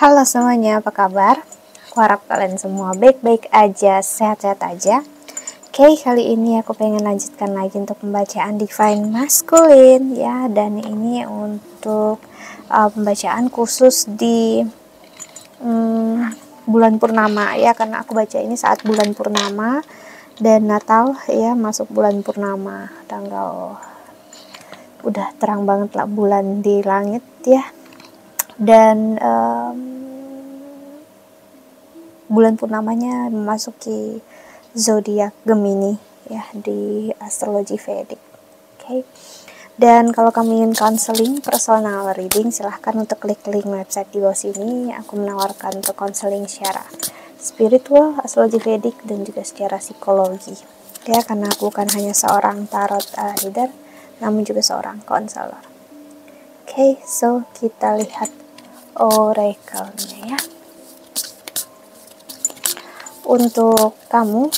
Halo semuanya, apa kabar? Aku harap kalian semua baik-baik aja, sehat-sehat aja. Oke, kali ini aku pengen lanjutkan lagi untuk pembacaan Divine Masculine ya, dan ini untuk pembacaan khusus di bulan purnama ya, karena aku baca ini saat bulan purnama dan Natal ya, masuk bulan purnama, tanggal udah terang banget lah bulan di langit ya. Dan bulan purnamanya memasuki zodiak Gemini ya di astrologi Vedic. Oke. Dan kalau kamu ingin counseling personal reading, silahkan untuk klik link website di bawah sini. Aku menawarkan untuk counseling secara spiritual, astrologi Vedic, dan juga secara psikologi. Ya, karena aku bukan hanya seorang tarot reader, namun juga seorang konselor. Oke, so kita lihat oracle-nya ya. Untuk kamu,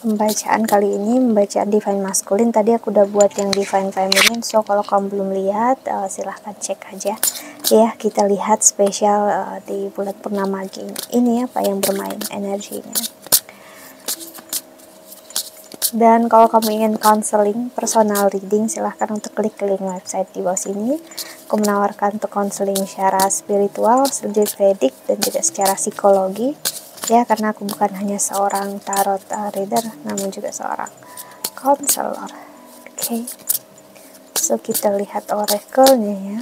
pembacaan kali ini pembacaan Divine Masculine. Tadi aku udah buat yang Divine Feminine, so kalau kamu belum lihat silahkan cek aja ya. Kita lihat spesial di bulan purnama ini apa yang bermain energinya. Dan kalau kamu ingin counseling personal reading, silahkan untuk klik link website di bawah sini. Aku menawarkan untuk counseling secara spiritual, studi Vedic, dan juga secara psikologi ya, karena aku bukan hanya seorang tarot reader, namun juga seorang konselor. Oke. So kita lihat oracle-nya ya.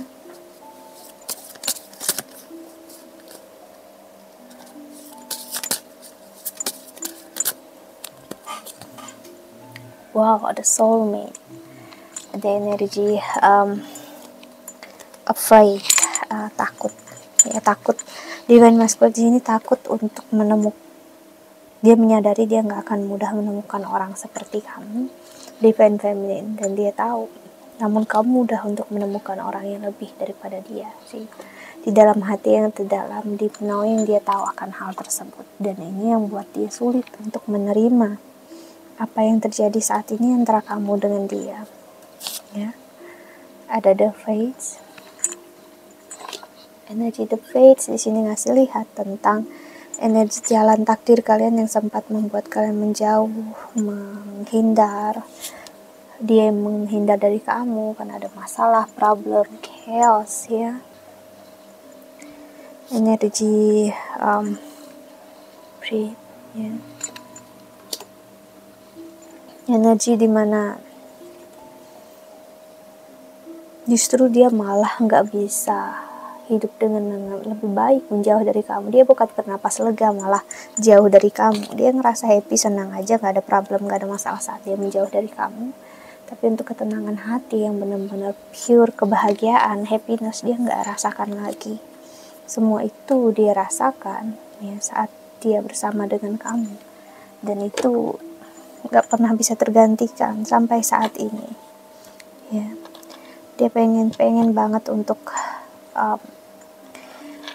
Wow, ada soulmate, ada energi afraid, takut ya, takut. Divine Masculine di sini takut untuk menemukan, dia menyadari dia nggak akan mudah menemukan orang seperti kamu, Divine Feminine, dan dia tahu, namun kamu mudah untuk menemukan orang yang lebih daripada dia sih. Di dalam hati yang terdalam, deep knowing, dia tahu akan hal tersebut, dan ini yang buat dia sulit untuk menerima apa yang terjadi saat ini antara kamu dengan dia ya. Ada the Fates. Energi the Fates di sini ngasih lihat tentang energi jalan takdir kalian yang sempat membuat kalian menjauh, menghindar. Dia menghindar dari kamu karena ada masalah, problem, chaos ya. Energi free ya. Energi dimana justru dia malah nggak bisa hidup dengan lebih baik, menjauh dari kamu. Dia bukan bernapas lega, malah jauh dari kamu. Dia ngerasa happy, senang aja, gak ada problem, gak ada masalah saat dia menjauh dari kamu. Tapi untuk ketenangan hati yang benar-benar pure, kebahagiaan, happiness, dia gak rasakan lagi. Semua itu dia rasakan ya saat dia bersama dengan kamu, dan itu gak pernah bisa tergantikan sampai saat ini ya. Dia pengen banget untuk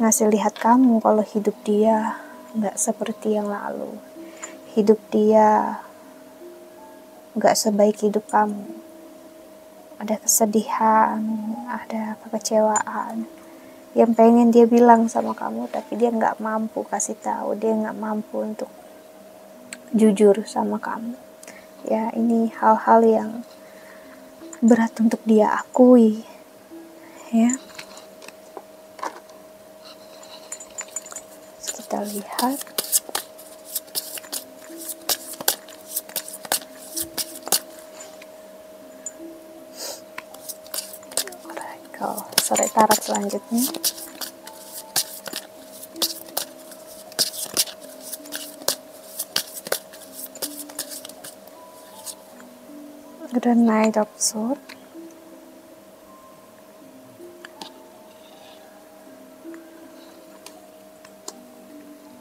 ngasih lihat kamu kalau hidup dia nggak seperti yang lalu, hidup dia nggak sebaik hidup kamu. Ada kesedihan, ada kekecewaan yang pengen dia bilang sama kamu, tapi dia nggak mampu kasih tahu, dia nggak mampu untuk jujur sama kamu ya. Ini hal-hal yang berat untuk dia akui ya. Kita lihat oracle sore tarot selanjutnya. The Knight of Swords.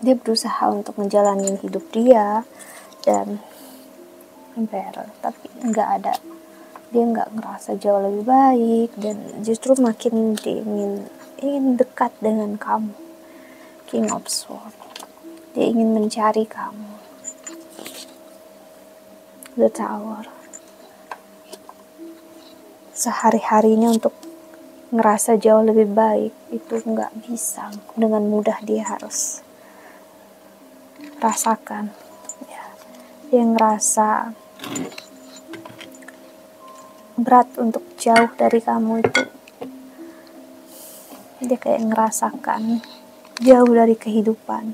Dia berusaha untuk menjalani hidup dia dan Emperor, tapi nggak ada, dia nggak ngerasa jauh lebih baik, dan justru makin dia ingin dekat dengan kamu. King of Swords, dia ingin mencari kamu. The Tower, sehari-harinya untuk ngerasa jauh lebih baik, itu nggak bisa dengan mudah. Dia harus rasakan ya. Dia ngerasa berat untuk jauh dari kamu itu, dia kayak ngerasakan jauh dari kehidupan.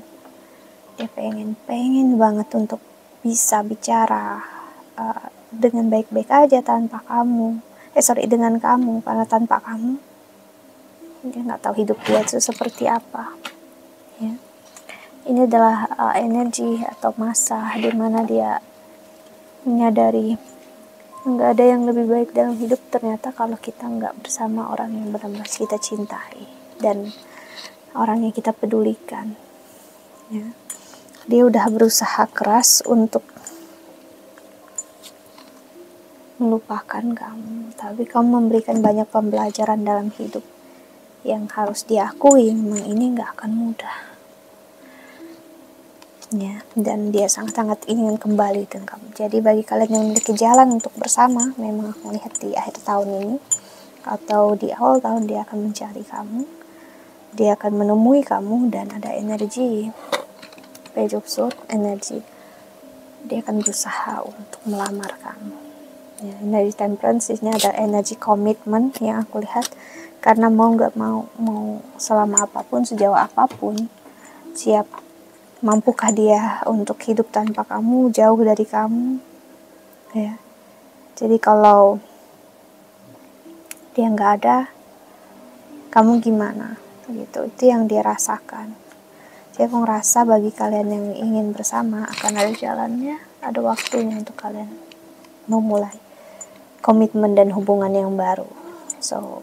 Dia pengen banget untuk bisa bicara dengan baik-baik aja tanpa kamu, dengan kamu, karena tanpa kamu dia nggak tahu hidup dia itu seperti apa ya. Ini adalah energi atau masa di mana dia menyadari nggak ada yang lebih baik dalam hidup ternyata kalau kita nggak bersama orang yang benar-benar kita cintai dan orang yang kita pedulikan ya. Dia udah berusaha keras untuk melupakan kamu, tapi kamu memberikan banyak pembelajaran dalam hidup yang harus diakui memang ini nggak akan mudah ya. Dan dia sangat-sangat ingin kembali dengan kamu. Jadi bagi kalian yang memiliki jalan untuk bersama, memang aku lihat di akhir tahun ini atau di awal tahun dia akan mencari kamu, dia akan menemui kamu, dan ada energi Page of Swords, energi dia akan berusaha untuk melamar kamu ya. Energi Temperance ini ada energi komitmen yang aku lihat, karena mau nggak mau selama apapun, sejauh apapun, siap. Mampukah dia untuk hidup tanpa kamu, jauh dari kamu ya. Jadi kalau dia nggak ada, kamu gimana gitu. Itu yang dia rasakan. Jadi aku ngerasa bagi kalian yang ingin bersama akan ada jalannya, ada waktunya untuk kalian memulai komitmen dan hubungan yang baru. So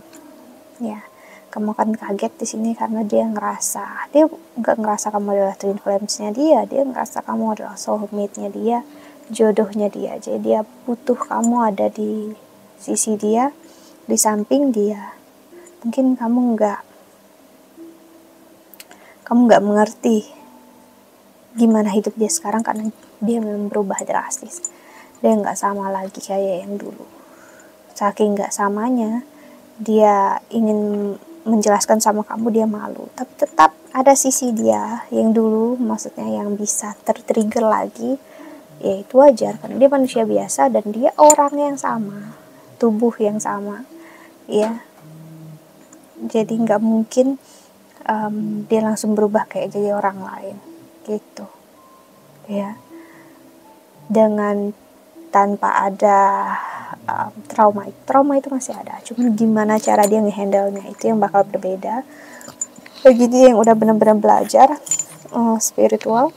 ya, kamu akan kaget di sini karena dia nggak ngerasa kamu adalah twin flames-nya dia ngerasa kamu adalah soulmate-nya dia, jodohnya dia. Jadi dia butuh kamu ada di sisi dia, di samping dia. Mungkin kamu nggak mengerti gimana hidup dia sekarang karena dia memang berubah drastis. Dia nggak sama lagi kayak yang dulu. Saking nggak samanya, dia ingin menjelaskan sama kamu, dia malu. Tapi tetap ada sisi dia yang dulu, maksudnya yang bisa tertrigger lagi. Ya itu wajar, karena dia manusia biasa dan dia orang yang sama, tubuh yang sama. Ya, jadi nggak mungkin dia langsung berubah kayak jadi orang lain gitu ya, dengan tanpa ada trauma itu masih ada, cuma gimana cara dia ngehandle-nya itu yang bakal berbeda. Bagi dia yang udah benar-benar belajar spiritual,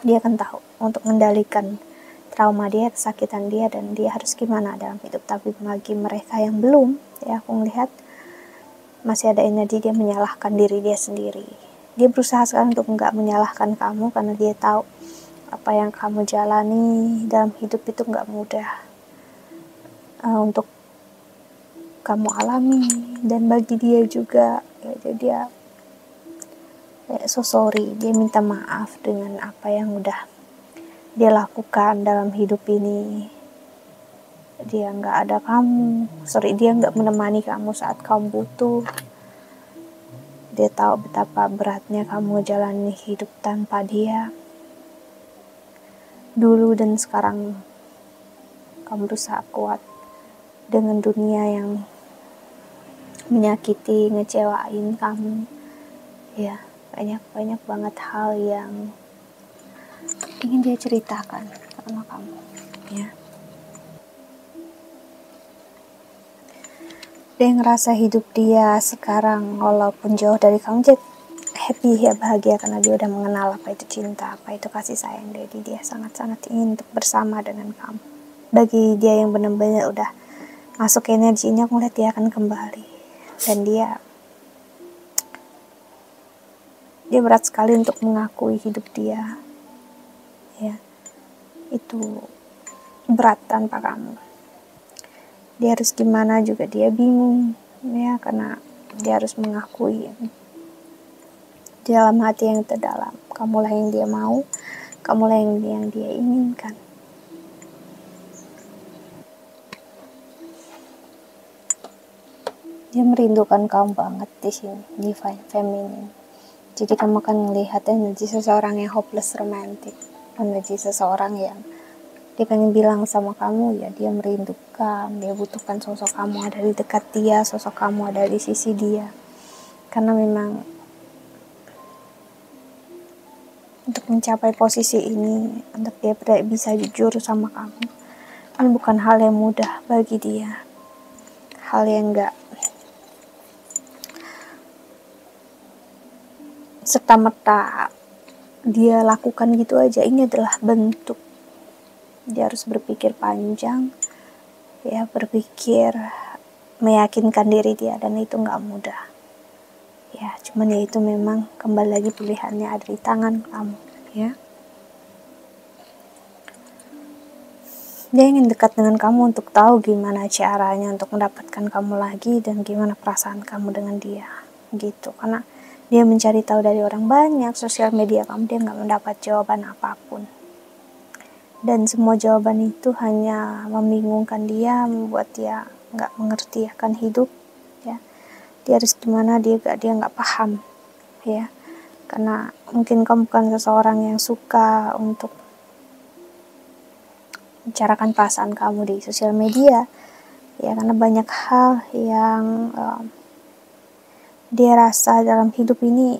dia akan tahu untuk mengendalikan trauma dia, kesakitan dia, dan dia harus gimana dalam hidup. Tapi bagi mereka yang belum, ya aku melihat masih ada energi dia menyalahkan diri dia sendiri. Dia berusaha sekarang untuk nggak menyalahkan kamu karena dia tahu apa yang kamu jalani dalam hidup itu nggak mudah untuk kamu alami, dan bagi dia juga ya, jadi dia so sorry, dia minta maaf dengan apa yang udah dia lakukan dalam hidup ini. Dia nggak ada kamu, dia nggak menemani kamu saat kamu butuh. Dia tahu betapa beratnya kamu jalani hidup tanpa dia dulu, dan sekarang kamu berusaha kuat dengan dunia yang menyakiti, ngecewain kamu ya. Banyak banget hal yang ingin dia ceritakan sama kamu ya. Dia ngerasa hidup dia sekarang walaupun jauh dari kamu, dia happy ya, bahagia karena dia udah mengenal apa itu cinta, apa itu kasih sayang. Jadi dia sangat-sangat ingin untuk bersama dengan kamu. Bagi dia yang benar-benar udah masuk energinya, aku lihat dia akan kembali. Dan dia berat sekali untuk mengakui hidup dia ya, itu berat tanpa kamu. Dia harus gimana juga dia bingung ya, karena dia harus mengakui di dalam hati yang terdalam, kamulah yang dia mau, kamulah yang dia inginkan. Dia merindukan kamu banget di sini, divine feminine. Jadi kamu akan melihat energi seseorang yang hopeless romantic, energi seseorang yang dia pengen bilang sama kamu ya, dia merindukan, dia butuhkan sosok kamu ada di dekat dia, sosok kamu ada di sisi dia. Karena memang untuk mencapai posisi ini, untuk dia bisa jujur sama kamu, ini bukan hal yang mudah bagi dia. Hal yang gak serta-merta dia lakukan gitu aja. Ini adalah bentuk dia harus berpikir panjang, ya, berpikir meyakinkan diri dia, dan itu gak mudah ya. Cuman ya itu memang kembali lagi pilihannya ada di tangan kamu ya. Dia ingin dekat dengan kamu untuk tahu gimana caranya untuk mendapatkan kamu lagi dan gimana perasaan kamu dengan dia gitu. Karena dia mencari tahu dari orang banyak, sosial media kamu, dia nggak mendapat jawaban apapun. Dan semua jawaban itu hanya membingungkan dia, membuat dia nggak mengerti akan hidup ya. Dia harus gimana, dia nggak paham ya. Karena mungkin kamu bukan seseorang yang suka untuk bicarakan perasaan kamu di sosial media ya, karena banyak hal yang dia rasa dalam hidup ini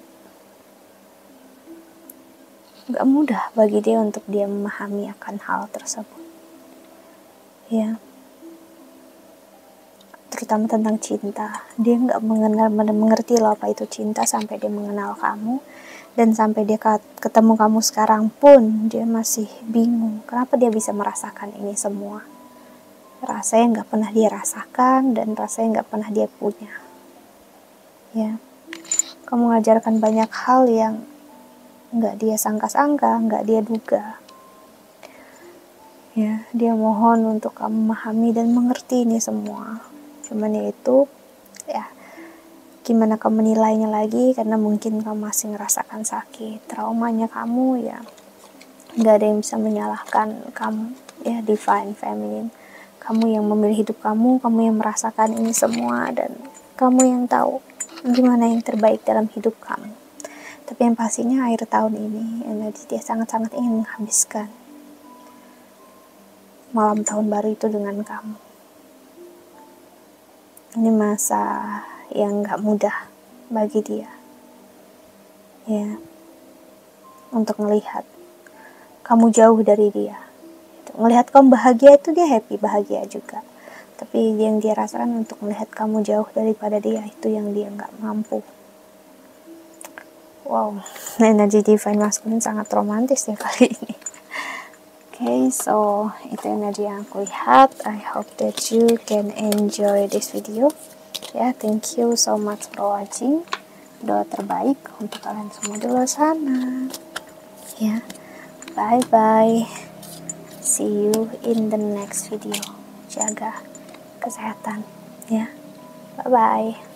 gak mudah bagi dia untuk dia memahami akan hal tersebut ya, terutama tentang cinta. Dia gak mengerti loh apa itu cinta sampai dia mengenal kamu. Dan sampai dia ketemu kamu sekarang pun dia masih bingung kenapa dia bisa merasakan ini semua. Rasa yang gak pernah dia rasakan dan rasa yang gak pernah dia punya ya. Kamu mengajarkan banyak hal yang gak dia sangka-sangka, gak dia duga ya. Dia mohon untuk kamu memahami dan mengerti ini semua. Cuman ya itu ya, gimana kamu menilainya lagi, karena mungkin kamu masih ngerasakan sakit traumanya kamu ya. Gak ada yang bisa menyalahkan kamu ya, divine feminine. Kamu yang memilih hidup kamu yang merasakan ini semua, dan kamu yang tahu gimana yang terbaik dalam hidup kamu. Tapi yang pastinya akhir tahun ini energi dia sangat-sangat ingin menghabiskan malam tahun baru itu dengan kamu. Ini masa yang gak mudah bagi dia ya, untuk melihat kamu jauh dari dia. Melihat kamu bahagia itu dia happy, bahagia juga. Tapi yang dia rasakan untuk melihat kamu jauh daripada dia, itu yang dia gak mampu. Wow, energi divine masculine sangat romantis ya kali ini. Okay, so itu energi yang aku lihat. I hope that you can enjoy this video. Ya, thank you so much for watching. Doa terbaik untuk kalian semua di luar sana. Ya, bye bye. See you in the next video. Jaga kesehatan ya. Bye bye.